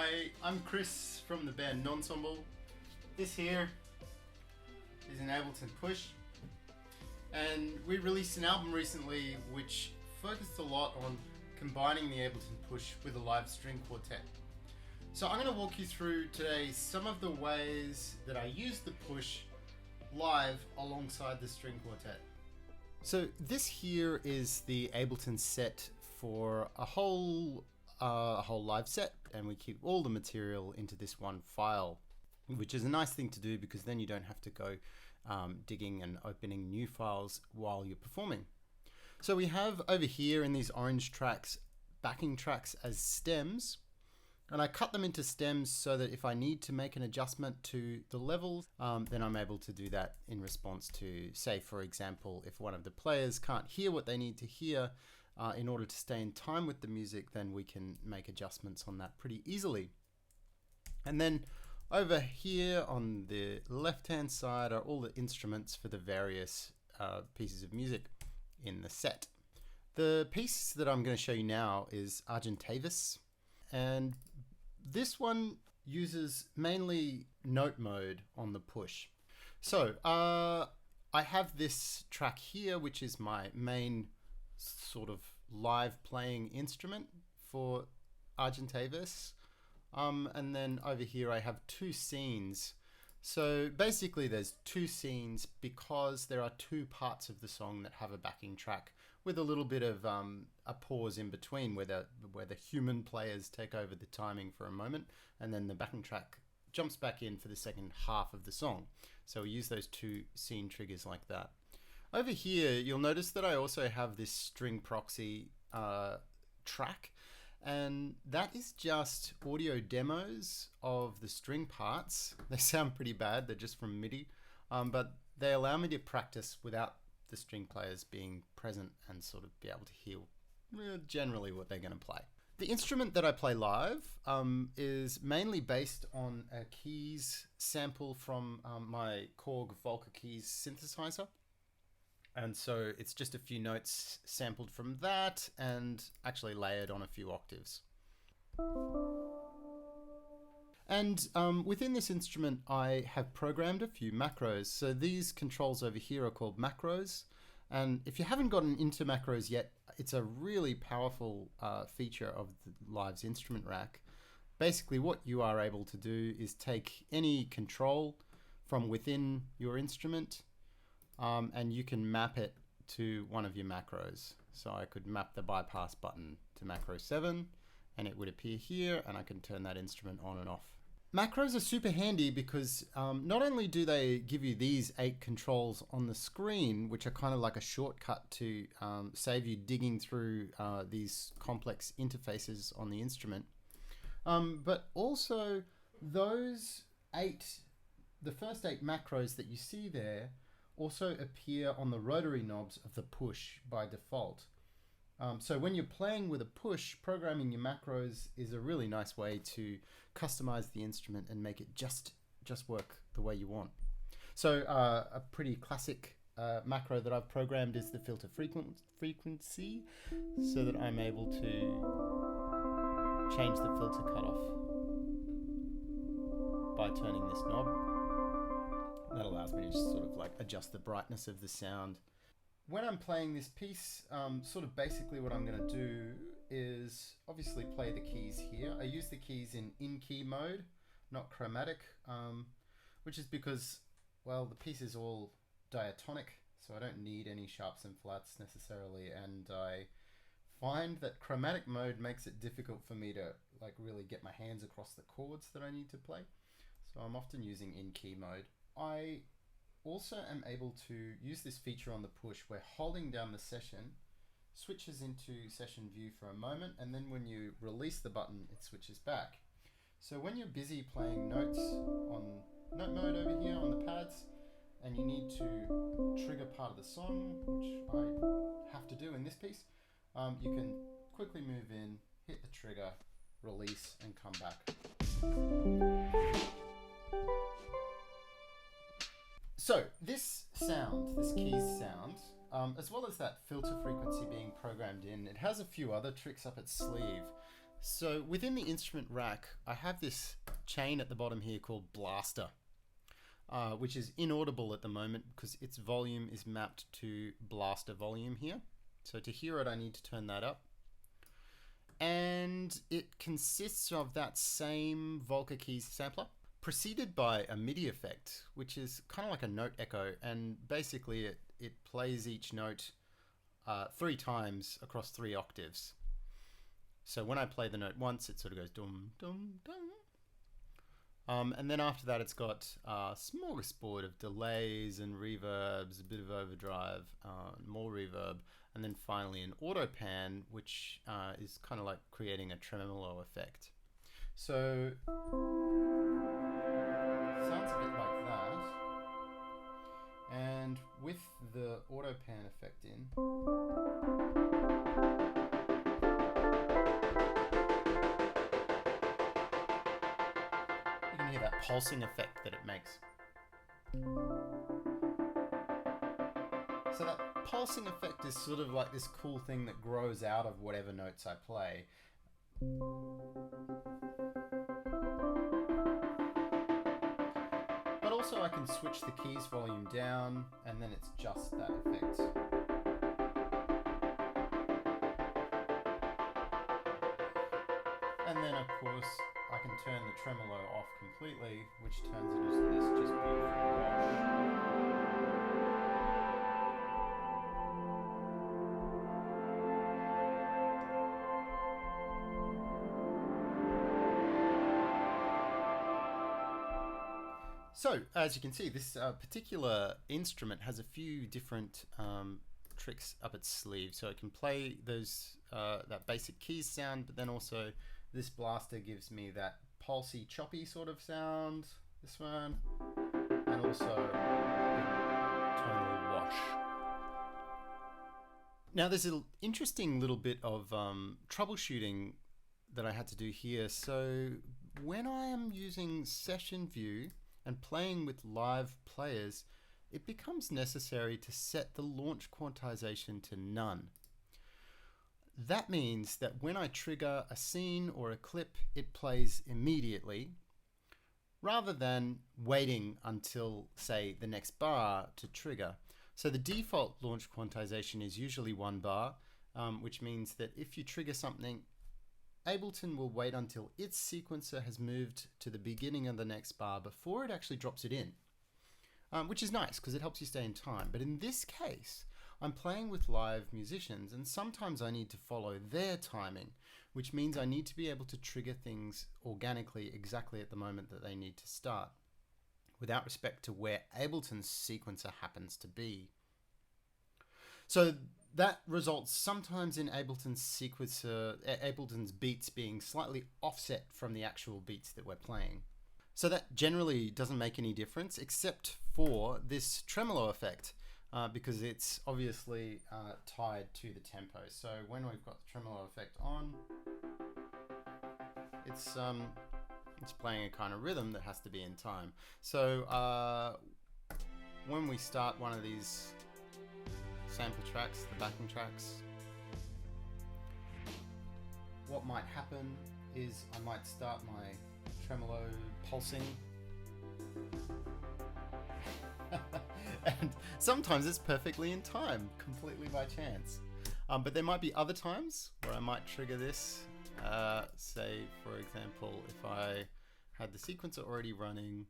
Hi, I'm Chris from the band Nonsemble. This here is an Ableton Push, and we released an album recently which focused a lot on combining the Ableton Push with a live string quartet. So I'm going to walk you through today some of the ways that I use the push live alongside the string quartet. So this here is the Ableton set for a whole live set, and we keep all the material into this one file, which is a nice thing to do because then you don't have to go digging and opening new files while you're performing. So we have over here in these orange tracks, backing tracks as stems, and I cut them into stems so that if I need to make an adjustment to the levels, then I'm able to do that in response to, say, for example, if one of the players can't hear what they need to hear in order to stay in time with the music, then we can make adjustments on that pretty easily. And then over here on the left-hand side are all the instruments for the various pieces of music in the set. The piece that I'm going to show you now is Argentavis, and this one uses mainly note mode on the push. So I have this track here, which is my main sort of live playing instrument for Argentavis. And then over here I have two scenes. So basically there's two scenes because there are two parts of the song that have a backing track with a little bit of a pause in between where the human players take over the timing for a moment, and then the backing track jumps back in for the second half of the song. So we use those two scene triggers like that. Over here you'll notice that I also have this string proxy track, and that is just audio demos of the string parts. They sound pretty bad, they're just from MIDI, but they allow me to practice without the string players being present and sort of be able to hear generally what they're going to play. The instrument that I play live is mainly based on a keys sample from my Korg Volca Keys synthesizer. And so it's just a few notes sampled from that and actually layered on a few octaves. And within this instrument, I have programmed a few macros. So these controls over here are called macros. And if you haven't gotten into macros yet, it's a really powerful feature of the Live's instrument rack. Basically, what you are able to do is take any control from within your instrument, and you can map it to one of your macros. So I could map the bypass button to macro 7 and it would appear here, and I can turn that instrument on and off. Macros are super handy because not only do they give you these 8 controls on the screen, which are kind of like a shortcut to save you digging through these complex interfaces on the instrument, but also those the first 8 macros that you see there also appear on the rotary knobs of the push by default. So when you're playing with a push, programming your macros is a really nice way to customize the instrument and make it just work the way you want. So a pretty classic macro that I've programmed is the filter frequency, so that I'm able to change the filter cutoff by turning this knob. That allows me to just sort of like adjust the brightness of the sound. When I'm playing this piece, sort of basically what I'm going to do is obviously play the keys here. I use the keys in key mode, not chromatic, which is because, well, the piece is all diatonic, so I don't need any sharps and flats necessarily, and I find that chromatic mode makes it difficult for me to like really get my hands across the chords that I need to play. So I'm often using in key mode. I also am able to use this feature on the push where holding down the session switches into session view for a moment, and then when you release the button it switches back. So when you're busy playing notes on note mode over here on the pads and you need to trigger part of the song, which I have to do in this piece, you can quickly move in, hit the trigger, release and come back. So this sound, this keys sound, as well as that filter frequency being programmed in, it has a few other tricks up its sleeve. So within the instrument rack, I have this chain at the bottom here called Blaster, which is inaudible at the moment because its volume is mapped to Blaster volume here. So to hear it, I need to turn that up. And it consists of that same Volca Keys sampler, preceded by a MIDI effect, which is kind of like a note echo, and basically it plays each note 3 times across 3 octaves. So when I play the note once, it sort of goes dum dum dum. And then after that, it's got a smorgasbord of delays and reverbs, a bit of overdrive, more reverb, and then finally an auto pan, which is kind of like creating a tremolo effect. So sounds a bit like that. And with the auto pan effect in, you can hear that pulsing effect that it makes. So that pulsing effect is sort of like this cool thing that grows out of whatever notes I play. But also I can switch the keys volume down, and then it's just that effect. And then of course I can turn the tremolo off completely, which turns it into this just beautiful wash. So, as you can see, this particular instrument has a few different tricks up its sleeve. So it can play those that basic keys sound, but then also this blaster gives me that pulsy, choppy sort of sound, this one, and also tonal wash. Now there's an interesting little bit of troubleshooting that I had to do here. So when I am using session view and playing with live players, it becomes necessary to set the launch quantization to none. That means that when I trigger a scene or a clip, it plays immediately, rather than waiting until, say, the next bar to trigger. So the default launch quantization is usually 1 bar, which means that if you trigger something, Ableton will wait until its sequencer has moved to the beginning of the next bar before it actually drops it in, which is nice because it helps you stay in time. But in this case, I'm playing with live musicians, and sometimes I need to follow their timing, which means I need to be able to trigger things organically exactly at the moment that they need to start, without respect to where Ableton's sequencer happens to be. So that results sometimes in Ableton's beats being slightly offset from the actual beats that we're playing. So that generally doesn't make any difference, except for this tremolo effect, because it's obviously tied to the tempo. So when we've got the tremolo effect on, it's playing a kind of rhythm that has to be in time. So when we start one of these sample tracks, the backing tracks, what might happen is I might start my tremolo pulsing and sometimes it's perfectly in time, completely by chance, but there might be other times where I might trigger this, say for example if I had the sequencer already running,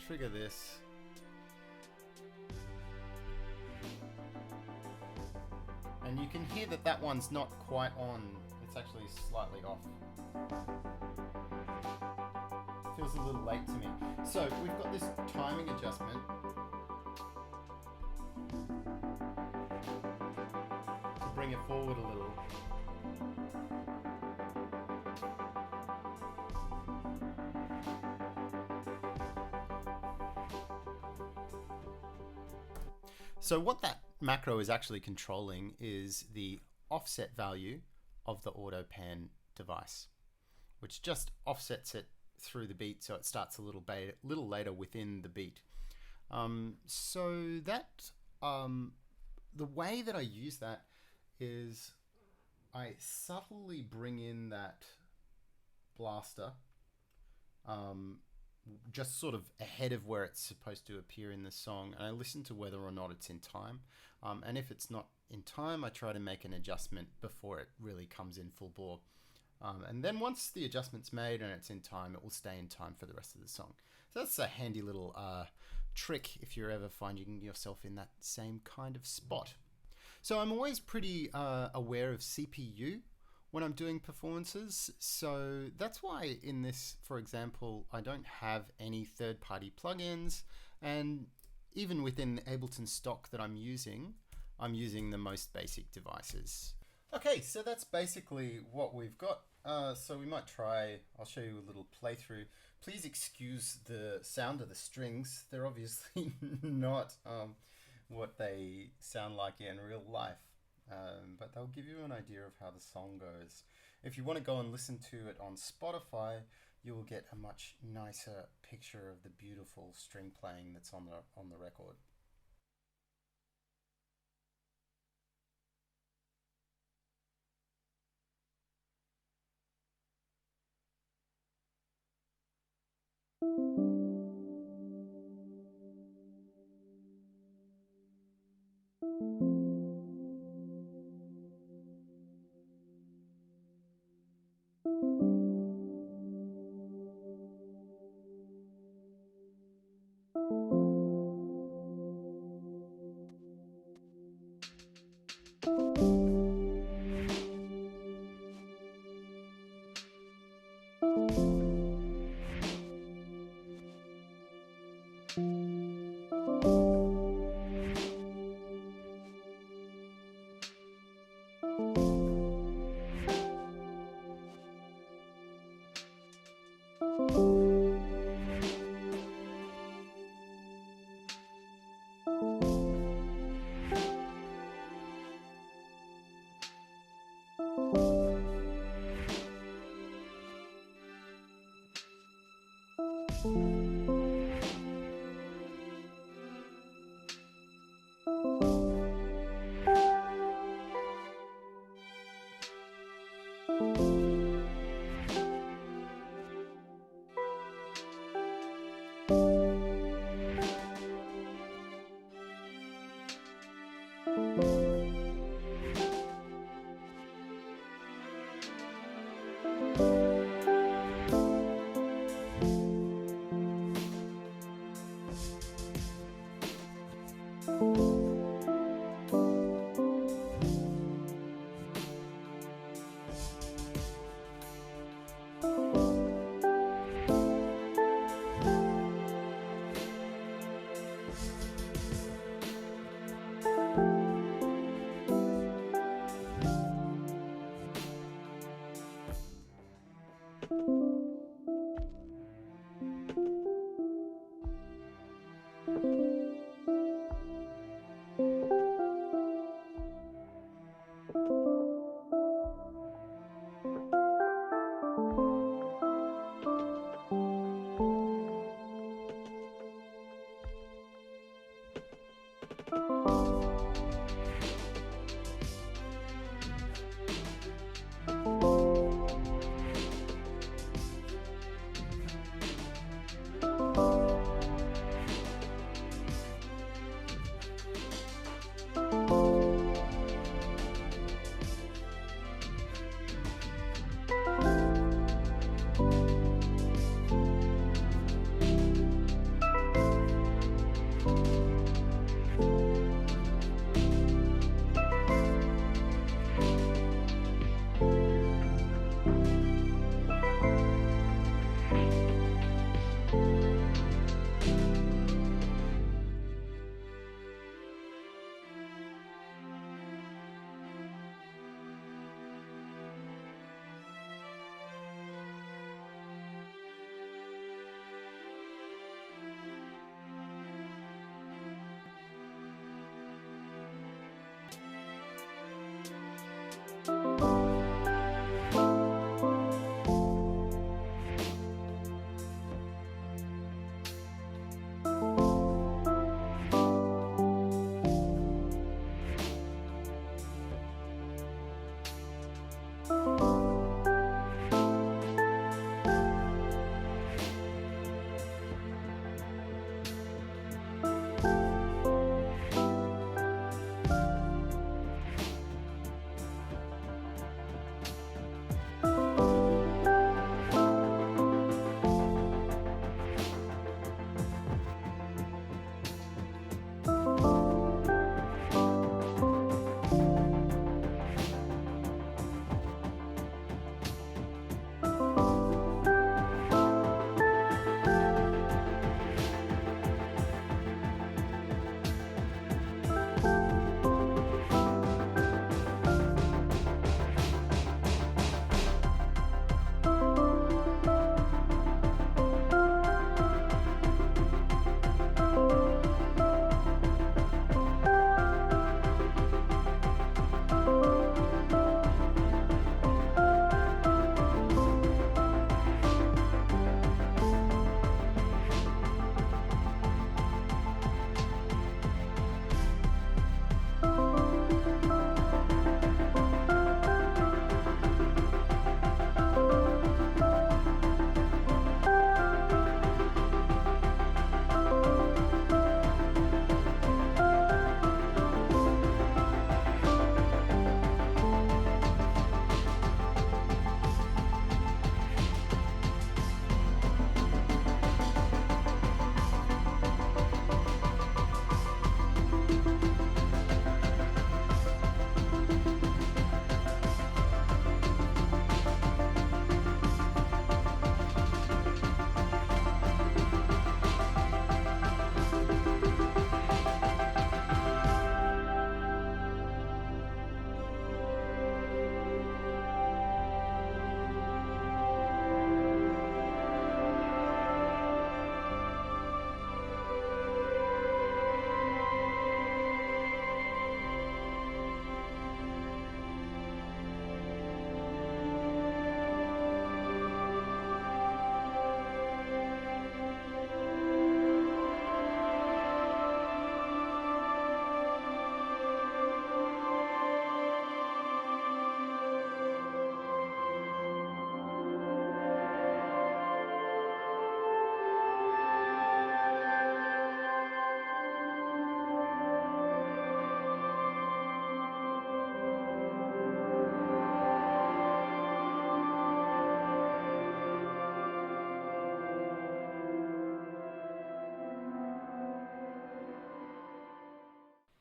trigger this, and you can hear that that one's not quite on, it's actually slightly off. Feels a little late to me. So we've got this timing adjustment. To bring it forward a little. So what that macro is actually controlling is the offset value of the auto pan device, which just offsets it through the beat so it starts a little later within the beat. So that the way that I use that is I subtly bring in that blaster, just sort of ahead of where it's supposed to appear in the song, and I listen to whether or not it's in time. And if it's not in time, I try to make an adjustment before it really comes in full bore. And then once the adjustment's made and it's in time, it will stay in time for the rest of the song. So that's a handy little trick if you're ever finding yourself in that same kind of spot. So I'm always pretty aware of CPU when I'm doing performances. So that's why in this, for example, I don't have any third-party plugins. And even within the Ableton stock that I'm using the most basic devices. Okay, so that's basically what we've got. So we might try, I'll show you a little playthrough. Please excuse the sound of the strings. They're obviously not what they sound like in real life, but they'll give you an idea of how the song goes. If you want to go and listen to it on Spotify, you will get a much nicer picture of the beautiful string playing that's on the record.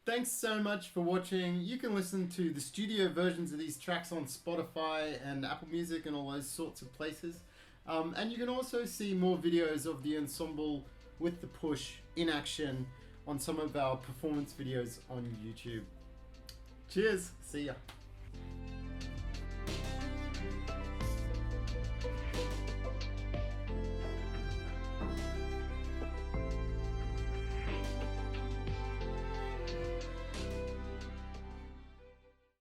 Thanks so much for watching. You can listen to the studio versions of these tracks on Spotify and Apple Music and all those sorts of places. And you can also see more videos of the ensemble with the push in action on some of our performance videos on YouTube. Cheers, see ya.